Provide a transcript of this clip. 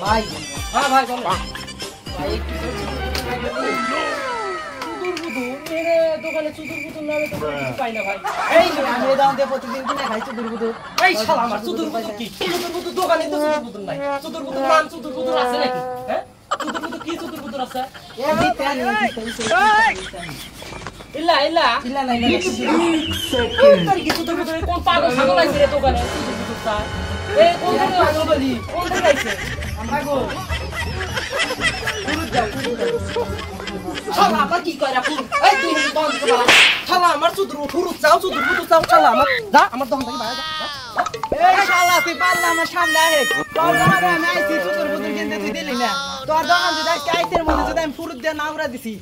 ভাই হ্যাঁ ভাই বলো ভাই একটু দোকানে চুদুর বুদুর নামে তো কিছু পাই না ভাই। এই যে আমি এই দাম দিয়ে প্রতিদিন কিনে খাই চুদুর বুদুর। এই শালা আমার চুদুর বুদুর কি? চুদুর বুদুর দোকানে তো চুদুর বুদুর নাই। চুদুর বুদুর নাম চুদুর বুদুর আছে নাকি? হ্যাঁ? চুদুর বুদুর কি চুদুর বুদুর আছে? এমনি তেল ইল্লা ইল্লা ইলা নাই না তোর কি চুদুর বুদুর কোন পাগল ছাগল আইছে রে দোকানে চুদুর বুদুর তা? এই কোন দিকে পাগল বলি? কোন দিকে আইছে? আমরা গো শালা আমার কি কইরা ফুল? এই তুই দোকান থেকে বাড়া। শালা আমার চুদুর ফুরুত চাও চুদুর বুদুর চাও শালা আমার যা আমার দোকান থেকে বাইরে যা। এই শালা তুই পারলা আমার সামনে আহে তোর দোকানে আমি আইছি চুদুর বুদুর কিনতে তুই দিলি না তোর দোকান যদি আজকে আইতের মধ্যে যদি আমি ফুরুত দিয়ে নাউরা দিছি